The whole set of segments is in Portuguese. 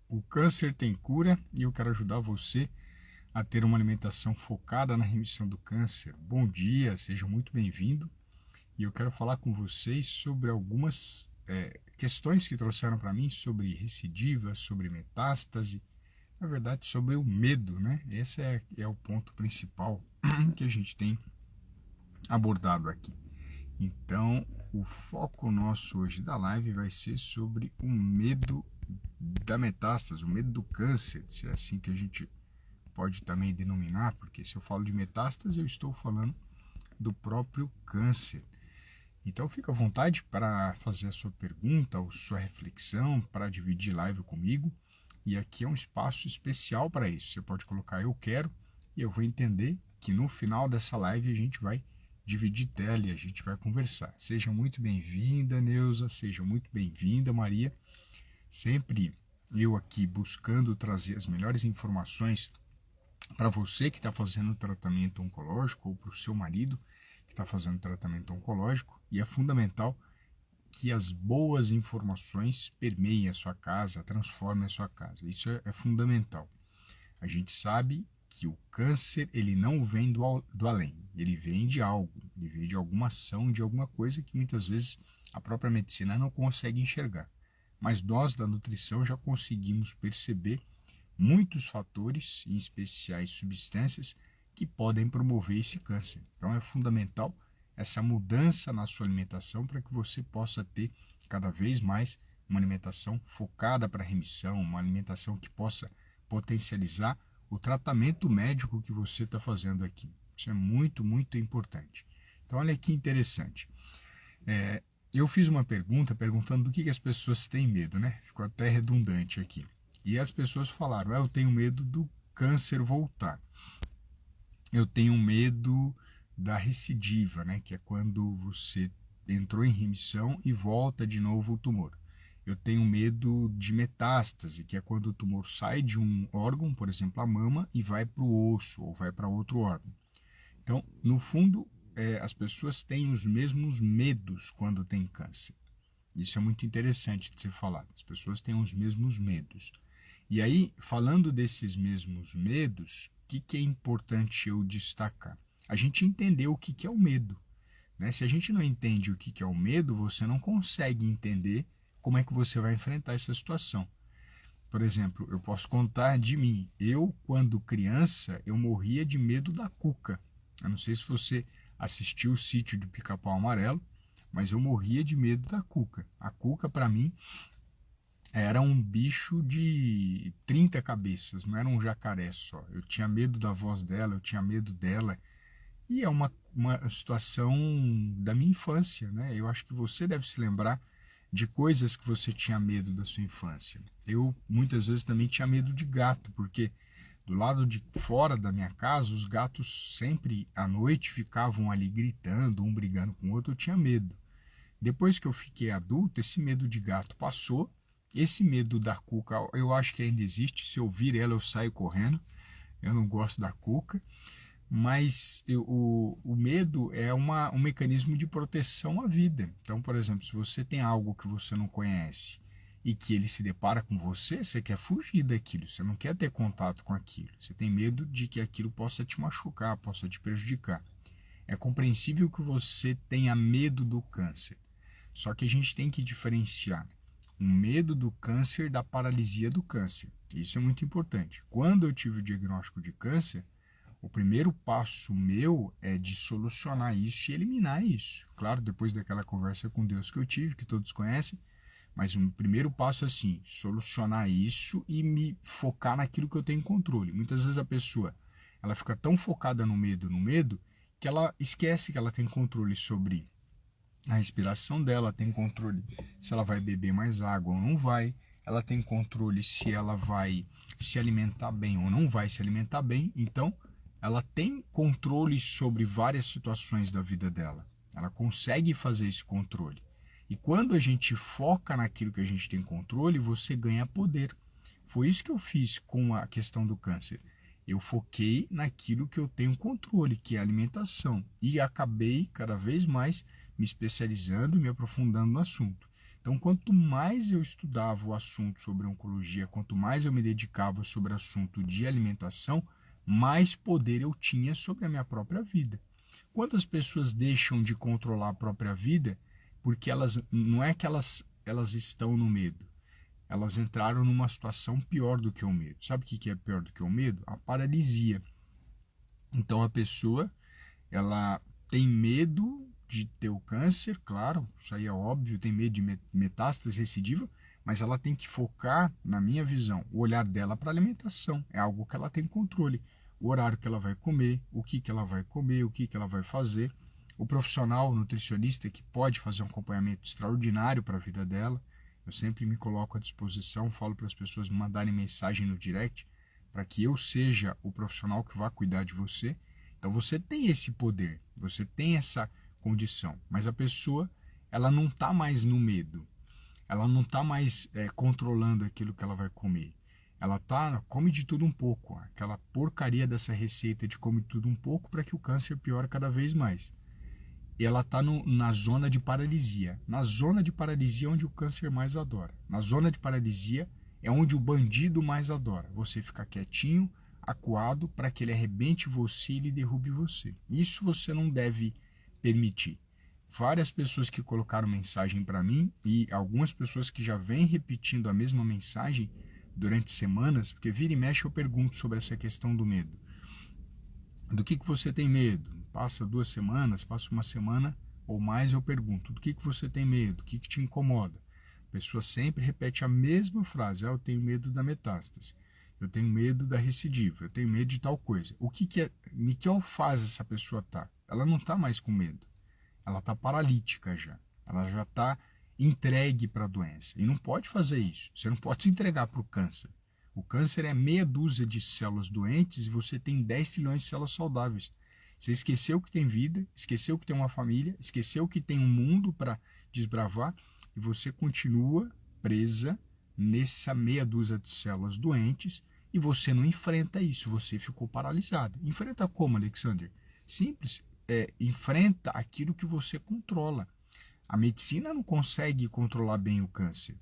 O câncer tem cura e eu quero ajudar você a ter uma alimentação focada na remissão do câncer. Bom dia, seja muito bem-vindo. E eu quero falar com vocês sobre algumas questões que trouxeram para mim sobre recidiva, sobre metástase, na verdade sobre o medo, né? Esse é o ponto principal que a gente tem abordado aqui. Então, o foco nosso hoje da live vai ser sobre o medo da metástase, o medo do câncer, se é assim que a gente pode também denominar, porque se eu falo de metástase, eu estou falando do próprio câncer. Então, fica à vontade para fazer a sua pergunta ou sua reflexão, para dividir live comigo. E aqui é um espaço especial para isso. Você pode colocar eu quero e eu vou entender que no final dessa live a gente vai dividir tela e a gente vai conversar. Seja muito bem-vinda, Neuza, seja muito bem-vinda, Maria. Sempre eu aqui buscando trazer as melhores informações para você que está fazendo tratamento oncológico ou para o seu marido que está fazendo tratamento oncológico, e é fundamental que as boas informações permeiem a sua casa, transformem a sua casa. Isso é fundamental. A gente sabe que o câncer ele não vem do além, ele vem de algo, ele vem de alguma ação, de alguma coisa que muitas vezes a própria medicina não consegue enxergar. Mas nós da nutrição já conseguimos perceber muitos fatores, em especiais substâncias, que podem promover esse câncer. Então é fundamental essa mudança na sua alimentação para que você possa ter cada vez mais uma alimentação focada para remissão, uma alimentação que possa potencializar o tratamento médico que você está fazendo aqui. Isso é muito, muito importante. Então olha que interessante. Eu fiz uma pergunta perguntando do que as pessoas têm medo, né? Ficou até redundante aqui. E as pessoas falaram, eu tenho medo do câncer voltar. Eu tenho medo da recidiva, né? Que é quando você entrou em remissão e volta de novo o tumor. Eu tenho medo de metástase, que é quando o tumor sai de um órgão, por exemplo, a mama, e vai para o osso ou vai para outro órgão. Então, no fundo, as pessoas têm os mesmos medos quando tem câncer. Isso é muito interessante de ser falado. As pessoas têm os mesmos medos. E aí, falando desses mesmos medos, o que é importante eu destacar? A gente entender o que é o medo. Né? Se a gente não entende o que é o medo, você não consegue entender como é que você vai enfrentar essa situação. Por exemplo, eu posso contar de mim. Eu, quando criança, eu morria de medo da cuca. Eu não sei se você assistiu o Sítio do Pica-Pau Amarelo, mas eu morria de medo da cuca. A cuca, para mim, era um bicho de 30 cabeças, não era um jacaré só. Eu tinha medo da voz dela, eu tinha medo dela. E é uma situação da minha infância, né? Eu acho que você deve se lembrar de coisas que você tinha medo da sua infância. Eu, muitas vezes, também tinha medo de gato, porque do lado de fora da minha casa, os gatos sempre à noite ficavam ali gritando, um brigando com o outro, eu tinha medo. Depois que eu fiquei adulto, esse medo de gato passou, esse medo da cuca, eu acho que ainda existe, se eu vir ela eu saio correndo, eu não gosto da cuca, mas o medo é um mecanismo de proteção à vida. Então, por exemplo, se você tem algo que você não conhece e que ele se depara com você, você quer fugir daquilo, você não quer ter contato com aquilo, você tem medo de que aquilo possa te machucar, possa te prejudicar. É compreensível que você tenha medo do câncer, só que a gente tem que diferenciar o medo do câncer da paralisia do câncer. Isso é muito importante. Quando eu tive o diagnóstico de câncer, o primeiro passo meu é de solucionar isso e eliminar isso. Claro, depois daquela conversa com Deus que eu tive, que todos conhecem, mas o primeiro passo é assim, solucionar isso e me focar naquilo que eu tenho controle. Muitas vezes a pessoa ela fica tão focada no medo, que ela esquece que ela tem controle sobre a respiração dela, tem controle se ela vai beber mais água ou não vai, ela tem controle se ela vai se alimentar bem ou não vai se alimentar bem. Então, ela tem controle sobre várias situações da vida dela. Ela consegue fazer esse controle. E quando a gente foca naquilo que a gente tem controle, você ganha poder. Foi isso que eu fiz com a questão do câncer. Eu foquei naquilo que eu tenho controle, que é a alimentação. E acabei cada vez mais me especializando e me aprofundando no assunto. Então, quanto mais eu estudava o assunto sobre oncologia, quanto mais eu me dedicava sobre o assunto de alimentação, mais poder eu tinha sobre a minha própria vida. Quantas pessoas deixam de controlar a própria vida porque elas não é que elas estão no medo, elas entraram numa situação pior do que o medo. Sabe o que é pior do que o medo? A paralisia. Então a pessoa, ela tem medo de ter o câncer, claro, isso aí é óbvio, tem medo de metástase recidiva, mas ela tem que focar, na minha visão, o olhar dela para a alimentação. É algo que ela tem controle. O horário que ela vai comer, o que ela vai comer, o que ela vai fazer. O profissional, o nutricionista, que pode fazer um acompanhamento extraordinário para a vida dela. Eu sempre me coloco à disposição, falo para as pessoas me mandarem mensagem no direct, para que eu seja o profissional que vai cuidar de você. Então você tem esse poder, você tem essa condição, mas a pessoa, ela não está mais no medo, ela não está mais controlando aquilo que ela vai comer. Ela come de tudo um pouco, aquela porcaria dessa receita de come tudo um pouco para que o câncer piore cada vez mais. E ela está na zona de paralisia. Na zona de paralisia é onde o câncer mais adora. Na zona de paralisia é onde o bandido mais adora. Você ficar quietinho, acuado, para que ele arrebente você e ele derrube você. Isso você não deve permitir. Várias pessoas que colocaram mensagem para mim e algumas pessoas que já vêm repetindo a mesma mensagem durante semanas, porque vira e mexe eu pergunto sobre essa questão do medo. Do que você tem medo? Passa 2 semanas, passa uma semana ou mais, eu pergunto, do que você tem medo? O que te incomoda? A pessoa sempre repete a mesma frase, eu tenho medo da metástase, eu tenho medo da recidiva, eu tenho medo de tal coisa. Em que fase essa pessoa está? Ela não está mais com medo, ela está paralítica já, ela já está entregue para a doença. E não pode fazer isso, você não pode se entregar para o câncer. O câncer é meia dúzia de células doentes e você tem 10 trilhões de células saudáveis. Você esqueceu que tem vida, esqueceu que tem uma família, esqueceu que tem um mundo para desbravar e você continua presa nessa meia dúzia de células doentes e você não enfrenta isso, você ficou paralisado. Enfrenta como, Alexander? Simples, enfrenta aquilo que você controla. A medicina não consegue controlar bem o câncer.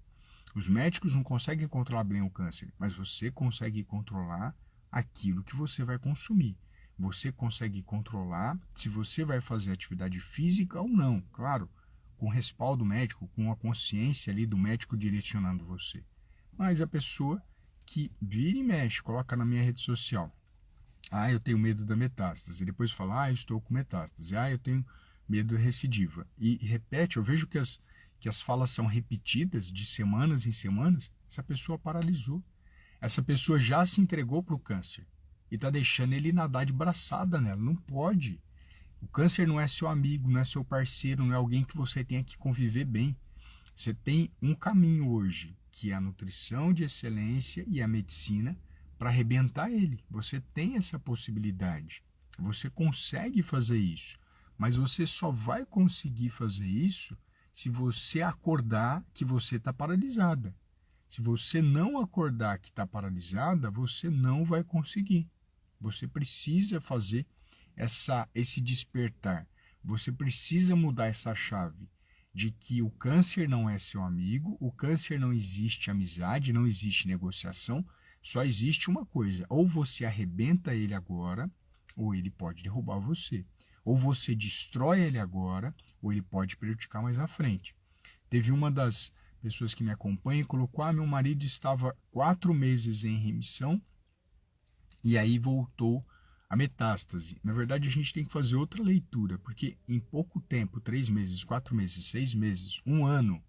Os médicos não conseguem controlar bem o câncer, mas você consegue controlar aquilo que você vai consumir. Você consegue controlar se você vai fazer atividade física ou não, claro, com respaldo médico, com a consciência ali do médico direcionando você. Mas a pessoa que vira e mexe, coloca na minha rede social, eu tenho medo da metástase, e depois fala, eu estou com metástase, eu tenho medo da recidiva, e repete, eu vejo que as falas são repetidas de semanas em semanas, essa pessoa paralisou, essa pessoa já se entregou para o câncer, e está deixando ele nadar de braçada nela. Não pode. O câncer não é seu amigo, não é seu parceiro, não é alguém que você tenha que conviver bem. Você tem um caminho hoje, que é a nutrição de excelência e a medicina, para arrebentar ele. Você tem essa possibilidade. Você consegue fazer isso. Mas você só vai conseguir fazer isso se você acordar que você está paralisada. Se você não acordar que está paralisada, você não vai conseguir. Você precisa fazer esse despertar. Você precisa mudar essa chave de que o câncer não é seu amigo, o câncer não existe amizade, não existe negociação, só existe uma coisa, ou você arrebenta ele agora, ou ele pode derrubar você. Ou você destrói ele agora, ou ele pode prejudicar mais à frente. Teve uma das pessoas que me acompanham e colocou, meu marido estava 4 meses em remissão, e aí voltou a metástase. Na verdade, a gente tem que fazer outra leitura, porque em pouco tempo, 3 meses, 4 meses, 6 meses, 1 ano,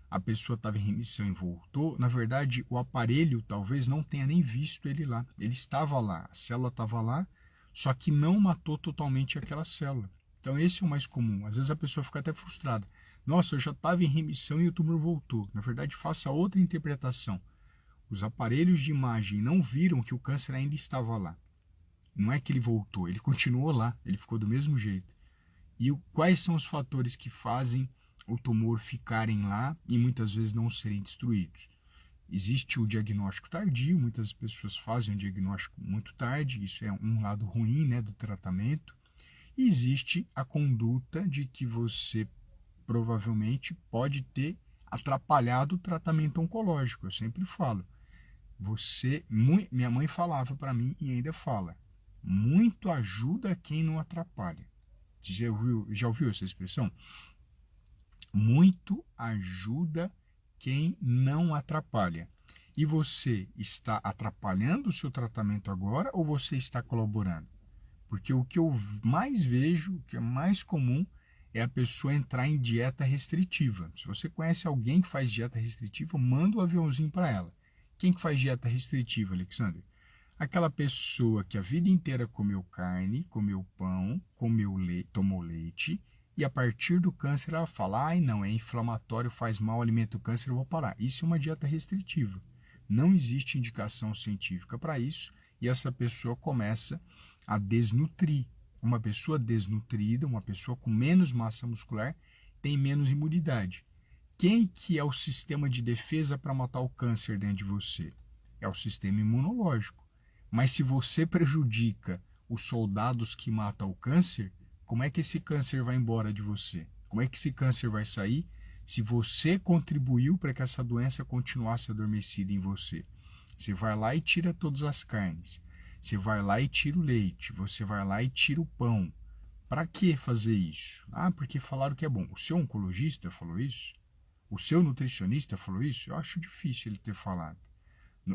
a pessoa estava em remissão e voltou. Na verdade, o aparelho talvez não tenha nem visto ele lá. Ele estava lá, a célula estava lá, só que não matou totalmente aquela célula. Então esse é o mais comum. Às vezes a pessoa fica até frustrada. Nossa, eu já estava em remissão e o tumor voltou. Na verdade, faça outra interpretação. Os aparelhos de imagem não viram que o câncer ainda estava lá. Não é que ele voltou, ele continuou lá, ele ficou do mesmo jeito. E quais são os fatores que fazem o tumor ficarem lá e muitas vezes não serem destruídos? Existe o diagnóstico tardio, muitas pessoas fazem o diagnóstico muito tarde, isso é um lado ruim, do tratamento. E existe a conduta de que você provavelmente pode ter atrapalhado o tratamento oncológico. Eu sempre falo, minha mãe falava para mim e ainda fala, muito ajuda quem não atrapalha. Já ouviu essa expressão? Muito ajuda quem não atrapalha. E você está atrapalhando o seu tratamento agora ou você está colaborando? Porque o que eu mais vejo, o que é mais comum, é a pessoa entrar em dieta restritiva. Se você conhece alguém que faz dieta restritiva, manda um aviãozinho para ela. Quem que faz dieta restritiva, Alexandre? Aquela pessoa que a vida inteira comeu carne, comeu pão, tomou leite, e a partir do câncer ela fala, ai não, é inflamatório, faz mal, alimenta o câncer, eu vou parar. Isso é uma dieta restritiva. Não existe indicação científica para isso, e essa pessoa começa a desnutrir. Uma pessoa desnutrida, uma pessoa com menos massa muscular, tem menos imunidade. Quem que é o sistema de defesa para matar o câncer dentro de você? É o sistema imunológico. Mas se você prejudica os soldados que matam o câncer, como é que esse câncer vai embora de você? Como é que esse câncer vai sair se você contribuiu para que essa doença continuasse adormecida em você? Você vai lá e tira todas as carnes. Você vai lá e tira o leite. Você vai lá e tira o pão. Para que fazer isso? Ah, porque falaram que é bom. O seu oncologista falou isso? O seu nutricionista falou isso? Eu acho difícil ele ter falado.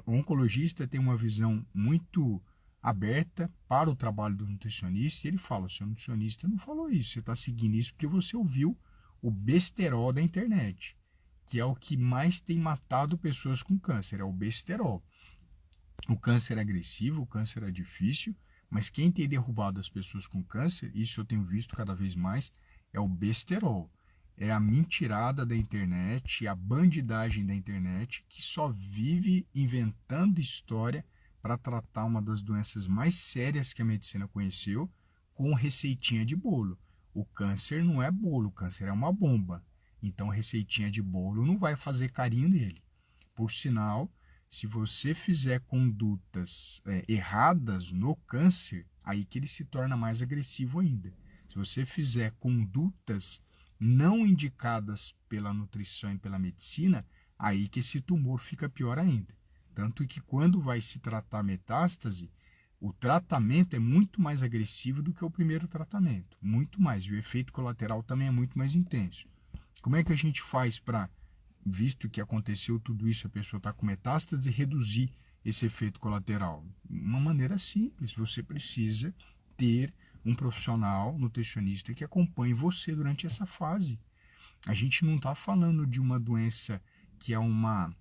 O oncologista tem uma visão muito aberta para o trabalho do nutricionista e ele fala, o seu nutricionista não falou isso, você está seguindo isso porque você ouviu o besterol da internet, que é o que mais tem matado pessoas com câncer, é o besterol. O câncer é agressivo, o câncer é difícil, mas quem tem derrubado as pessoas com câncer, isso eu tenho visto cada vez mais, é o besterol. É a mentirada da internet, a bandidagem da internet, que só vive inventando história para tratar uma das doenças mais sérias que a medicina conheceu com receitinha de bolo. O câncer não é bolo, o câncer é uma bomba. Então, receitinha de bolo não vai fazer carinho nele. Por sinal, se você fizer condutas erradas no câncer, aí que ele se torna mais agressivo ainda. Se você fizer condutas não indicadas pela nutrição e pela medicina, aí que esse tumor fica pior ainda. Tanto que quando vai se tratar metástase, o tratamento é muito mais agressivo do que o primeiro tratamento, muito mais, e o efeito colateral também é muito mais intenso. Como é que a gente faz para, visto que aconteceu tudo isso, a pessoa está com metástase, reduzir esse efeito colateral? Uma maneira simples, você precisa ter um profissional nutricionista que acompanhe você durante essa fase. A gente não está falando de uma doença que é uma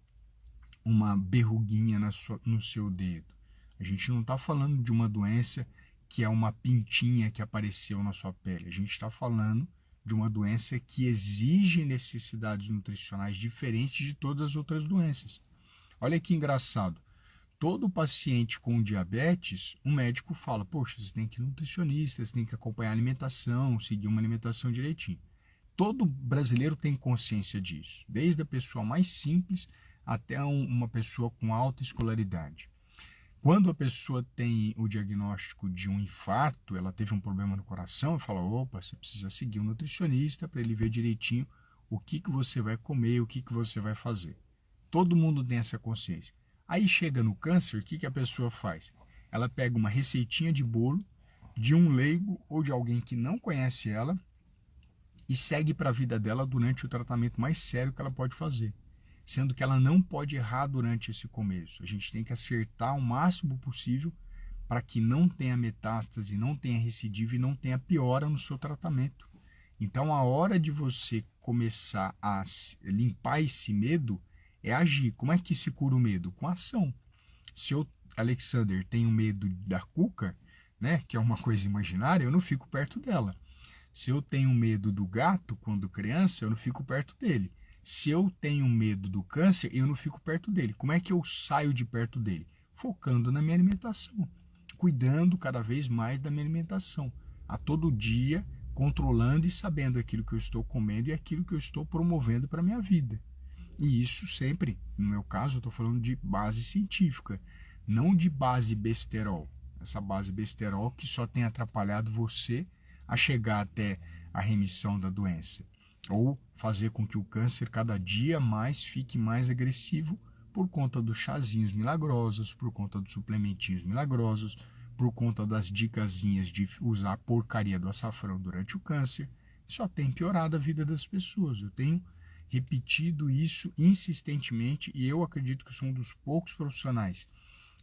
berruguinha no seu dedo. A gente não está falando de uma doença que é uma pintinha que apareceu na sua pele. A gente está falando de uma doença que exige necessidades nutricionais diferentes de todas as outras doenças. Olha que engraçado. Todo paciente com diabetes, um médico fala, poxa, você tem que ir no nutricionista, você tem que acompanhar a alimentação, seguir uma alimentação direitinho. Todo brasileiro tem consciência disso, desde a pessoa mais simples até uma pessoa com alta escolaridade. Quando a pessoa tem o diagnóstico de um infarto, ela teve um problema no coração, fala, opa, você precisa seguir um nutricionista para ele ver direitinho o que você vai comer, o que você vai fazer. Todo mundo tem essa consciência. Aí chega no câncer, o que a pessoa faz? Ela pega uma receitinha de bolo de um leigo ou de alguém que não conhece ela e segue para a vida dela durante o tratamento mais sério que ela pode fazer. Sendo que ela não pode errar durante esse começo. A gente tem que acertar o máximo possível para que não tenha metástase, não tenha recidiva e não tenha piora no seu tratamento. Então, a hora de você começar a limpar esse medo é agir. Como é que se cura o medo? Com ação. Se eu, Alexander, tenho medo da cuca, né, que é uma coisa imaginária, eu não fico perto dela. Se eu tenho medo do gato quando criança, eu não fico perto dele. Se eu tenho medo do câncer, eu não fico perto dele. Como é que eu saio de perto dele? Focando na minha alimentação, cuidando cada vez mais da minha alimentação, a todo dia, controlando e sabendo aquilo que eu estou comendo e aquilo que eu estou promovendo para a minha vida. E isso sempre, no meu caso, eu estou falando de base científica, não de base besterol. Essa base besterol que só tem atrapalhado você a chegar até a remissão da doença. ou fazer com que o câncer cada dia mais fique mais agressivo por conta dos chazinhos milagrosos, por conta dos suplementinhos milagrosos, por conta das dicasinhas de usar a porcaria do açafrão durante o câncer. Só tem piorado a vida das pessoas. Eu tenho repetido isso insistentemente e eu acredito que sou um dos poucos profissionais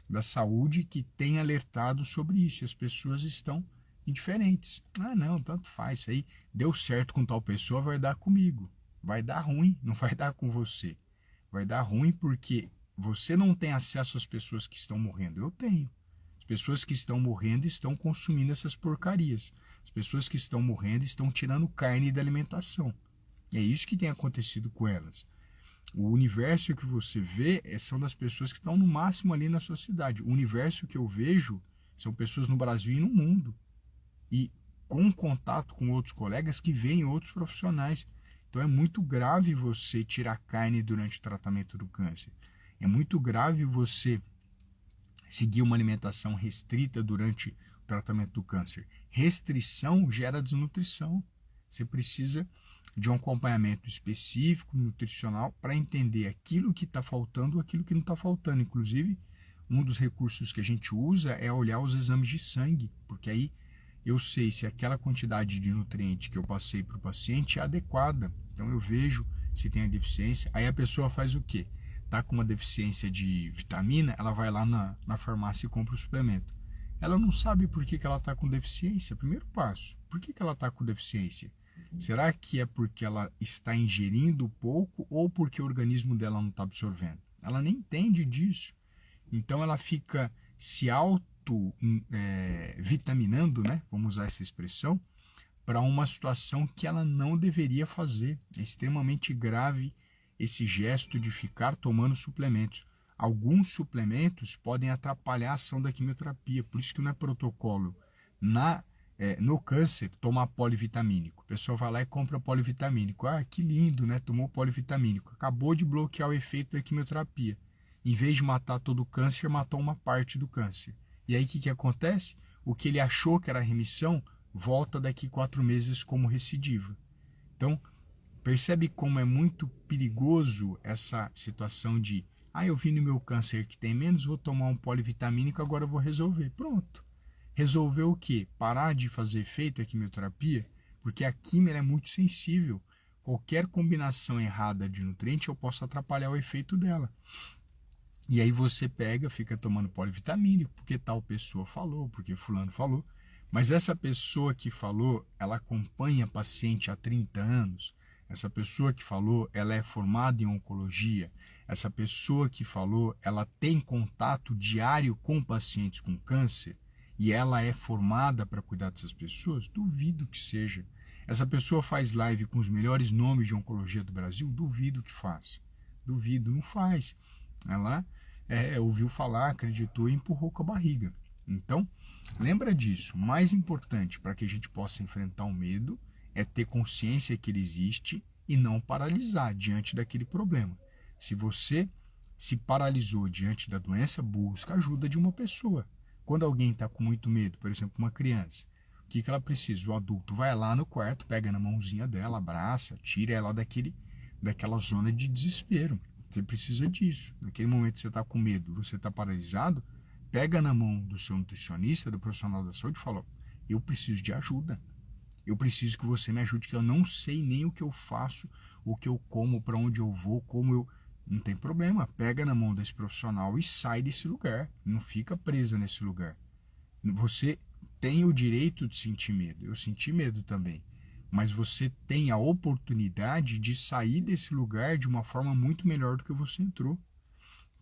da saúde que tem alertado sobre isso. E as pessoas estão indiferentes. Ah, não, tanto faz, isso aí deu certo com tal pessoa, vai dar comigo. Vai dar ruim, não vai dar com você. Vai dar ruim porque você não tem acesso às pessoas que estão morrendo. Eu tenho. As pessoas que estão morrendo estão consumindo essas porcarias. As pessoas que estão morrendo estão tirando carne da alimentação. É isso que tem acontecido com elas. O universo que você vê são das pessoas que estão no máximo ali na sua cidade. O universo que eu vejo são pessoas no Brasil e no mundo. E com contato com outros colegas que veem outros profissionais. Então é muito grave você tirar carne durante o tratamento do câncer. É muito grave você seguir uma alimentação restrita durante o tratamento do câncer. Restrição gera desnutrição. Você precisa de um acompanhamento específico, nutricional, para entender aquilo que está faltando ou aquilo que não está faltando. Inclusive, um dos recursos que a gente usa é olhar os exames de sangue, porque aí eu sei se aquela quantidade de nutriente que eu passei para o paciente é adequada. Então eu vejo se tem a deficiência. Aí a pessoa faz o quê? Está com uma deficiência de vitamina, ela vai lá na farmácia e compra o suplemento. Ela não sabe por que ela está com deficiência. Primeiro passo, por que ela está com deficiência? Será que é porque ela está ingerindo pouco ou porque o organismo dela não está absorvendo? Ela nem entende disso. Então ela fica se vitaminando, né? Vamos usar essa expressão, para uma situação que ela não deveria fazer. É extremamente grave esse gesto de ficar tomando suplementos. Alguns suplementos podem atrapalhar a ação da quimioterapia, por isso que não é protocolo no câncer tomar polivitamínico. O pessoal vai lá e compra polivitamínico. Ah, que lindo, né? Tomou polivitamínico. Acabou de bloquear o efeito da quimioterapia. Em vez de matar todo o câncer, matou uma parte do câncer. E aí o que acontece? O que ele achou que era remissão, volta daqui 4 meses como recidiva. Então, percebe como é muito perigoso essa situação de eu vi no meu câncer que tem menos, vou tomar um polivitamínico, agora eu vou resolver. Pronto. Resolveu o quê? Parar de fazer efeito a quimioterapia, porque a quimio é muito sensível. Qualquer combinação errada de nutriente eu posso atrapalhar o efeito dela. E aí você pega, fica tomando polivitamínico, porque tal pessoa falou, porque fulano falou. Mas essa pessoa que falou, ela acompanha paciente há 30 anos. Essa pessoa que falou, ela é formada em oncologia. Essa pessoa que falou, ela tem contato diário com pacientes com câncer e ela é formada para cuidar dessas pessoas? Duvido que seja. Essa pessoa faz live com os melhores nomes de oncologia do Brasil? Duvido que faça. Duvido, não faz. Ela ouviu falar, acreditou e empurrou com a barriga. Então, lembra disso. O mais importante para que a gente possa enfrentar o medo é ter consciência que ele existe e não paralisar diante daquele problema. Se você se paralisou diante da doença, busca a ajuda de uma pessoa. Quando alguém está com muito medo, por exemplo, uma criança, o que ela precisa? O adulto vai lá no quarto, pega na mãozinha dela, abraça, tira ela daquela zona de desespero. Você precisa disso. Naquele momento que você está com medo, você está paralisado, pega na mão do seu nutricionista, do profissional da saúde e fala: eu preciso de ajuda. Eu preciso que você me ajude, que eu não sei nem o que eu faço, o que eu como, para onde eu vou, como eu... Não tem problema, pega na mão desse profissional e sai desse lugar. Não fica presa nesse lugar. Você tem o direito de sentir medo. Eu senti medo também. Mas você tem a oportunidade de sair desse lugar de uma forma muito melhor do que você entrou.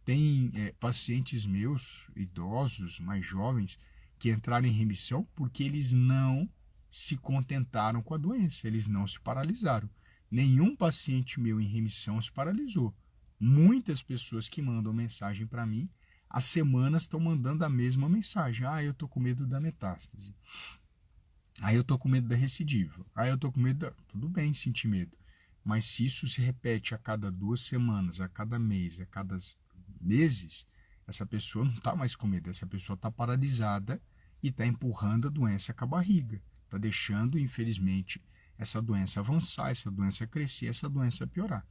Tem pacientes meus, idosos, mais jovens, que entraram em remissão porque eles não se contentaram com a doença, eles não se paralisaram. Nenhum paciente meu em remissão se paralisou. Muitas pessoas que mandam mensagem para mim, há semanas estão mandando a mesma mensagem. Eu tô com medo da metástase. Eu tô com medo da recidiva. Eu tô com medo da... Tudo bem sentir medo. Mas se isso se repete a cada 2 semanas, a cada mês, a cada meses, essa pessoa não está mais com medo. Essa pessoa está paralisada e está empurrando a doença com a barriga. Está deixando, infelizmente, essa doença avançar, essa doença crescer, essa doença piorar.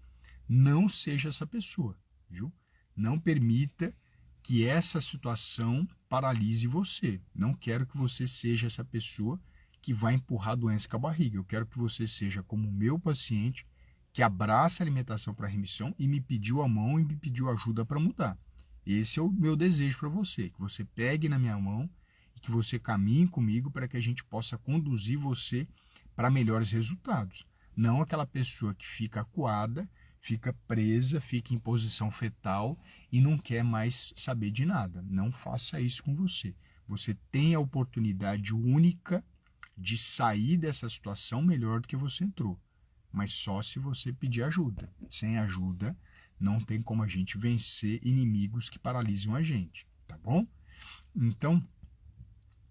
Não seja essa pessoa, viu? Não permita que essa situação paralise você. Não quero que você seja essa pessoa que vai empurrar a doença com a barriga. Eu quero que você seja como o meu paciente, que abraça a alimentação para remissão e me pediu a mão e me pediu ajuda para mudar. Esse é o meu desejo para você, que você pegue na minha mão e que você caminhe comigo para que a gente possa conduzir você para melhores resultados. Não aquela pessoa que fica acuada, fica presa, fica em posição fetal e não quer mais saber de nada. Não faça isso com você. Você tem a oportunidade única de sair dessa situação melhor do que você entrou, mas só se você pedir ajuda. Sem ajuda, não tem como a gente vencer inimigos que paralisam a gente, tá bom? Então,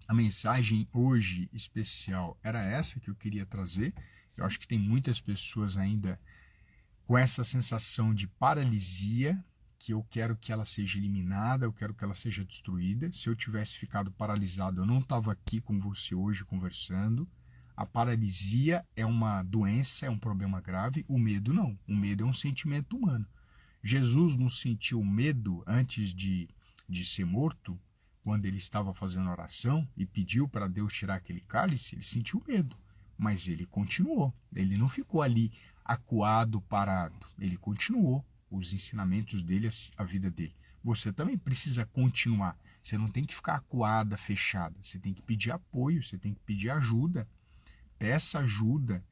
a mensagem hoje especial era essa que eu queria trazer. Eu acho que tem muitas pessoas ainda com essa sensação de paralisia, que eu quero que ela seja eliminada, eu quero que ela seja destruída. Se eu tivesse ficado paralisado, eu não estava aqui com você hoje conversando. A paralisia é uma doença, é um problema grave. O medo não. O medo é um sentimento humano. Jesus não sentiu medo antes de ser morto, quando ele estava fazendo oração e pediu para Deus tirar aquele cálice. Ele sentiu medo, mas ele continuou. Ele não ficou ali acuado, parado. Ele continuou os ensinamentos dele, a vida dele. Você também precisa continuar. Você não tem que ficar acuada, fechada. Você tem que pedir apoio, você tem que pedir ajuda. Peça ajuda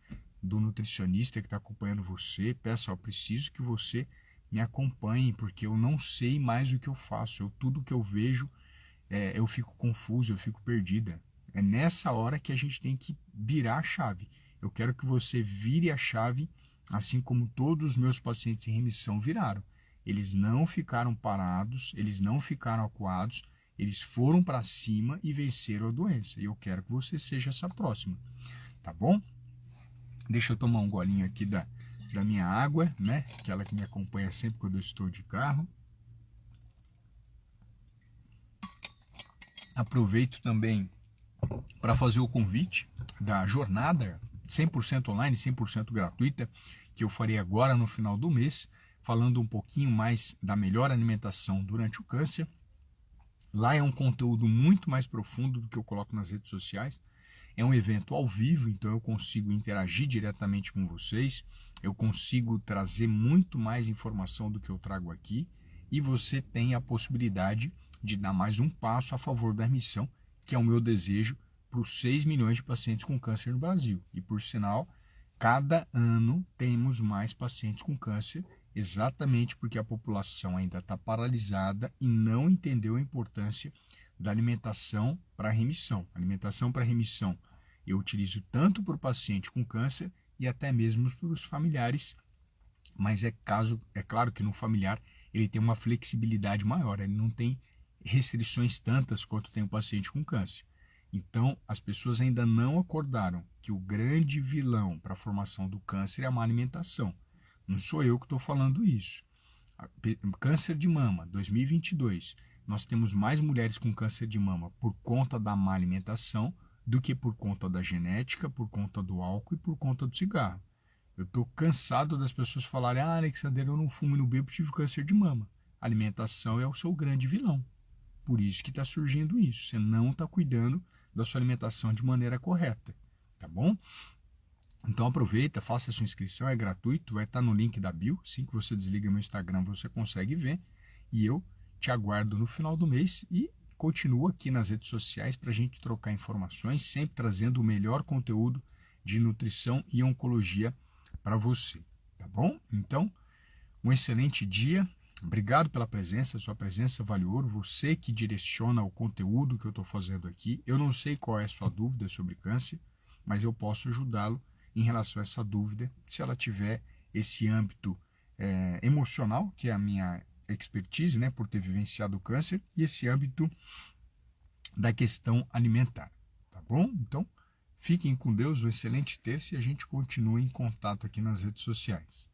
do nutricionista que está acompanhando você. Peça, eu preciso que você me acompanhe, porque eu não sei mais o que eu faço. Tudo que eu vejo, eu fico confuso, eu fico perdida. É nessa hora que a gente tem que virar a chave. Eu quero que você vire a chave, assim como todos os meus pacientes em remissão viraram. Eles não ficaram parados, eles não ficaram acuados, eles foram para cima e venceram a doença. E eu quero que você seja essa próxima, tá bom? Deixa eu tomar um golinho aqui da minha água, né? Aquela que me acompanha sempre quando eu estou de carro. Aproveito também para fazer o convite da jornada 100% online, 100% gratuita, que eu farei agora no final do mês, falando um pouquinho mais da melhor alimentação durante o câncer. Lá é um conteúdo muito mais profundo do que eu coloco nas redes sociais. É um evento ao vivo, então eu consigo interagir diretamente com vocês, eu consigo trazer muito mais informação do que eu trago aqui, e você tem a possibilidade de dar mais um passo a favor da remissão, que é o meu desejo para os 6 milhões de pacientes com câncer no Brasil. E por sinal, cada ano temos mais pacientes com câncer, exatamente porque a população ainda está paralisada e não entendeu a importância da alimentação para remissão. Alimentação para remissão eu utilizo tanto para o paciente com câncer e até mesmo para os familiares, mas é claro que no familiar ele tem uma flexibilidade maior, ele não tem restrições tantas quanto tem o paciente com câncer. Então, as pessoas ainda não acordaram que o grande vilão para a formação do câncer é a má alimentação. Não sou eu que estou falando isso. Câncer de mama, 2022. Nós temos mais mulheres com câncer de mama por conta da má alimentação do que por conta da genética, por conta do álcool e por conta do cigarro. Eu estou cansado das pessoas falarem: Alexandre, eu não fumo e não bebo, tive câncer de mama. A alimentação é o seu grande vilão. Por isso que está surgindo isso. Você não está cuidando da sua alimentação de maneira correta, tá bom? Então aproveita, faça a sua inscrição, é gratuito, vai estar no link da bio. Assim que você desliga meu Instagram, você consegue ver. E eu te aguardo no final do mês e continuo aqui nas redes sociais para a gente trocar informações, sempre trazendo o melhor conteúdo de nutrição e oncologia para você, tá bom? Então, um excelente dia. Obrigado pela presença, sua presença vale ouro, você que direciona o conteúdo que eu estou fazendo aqui. Eu não sei qual é a sua dúvida sobre câncer, mas eu posso ajudá-lo em relação a essa dúvida, se ela tiver esse âmbito emocional, que é a minha expertise, né, por ter vivenciado o câncer, e esse âmbito da questão alimentar, tá bom? Então, fiquem com Deus, um excelente terça e a gente continua em contato aqui nas redes sociais.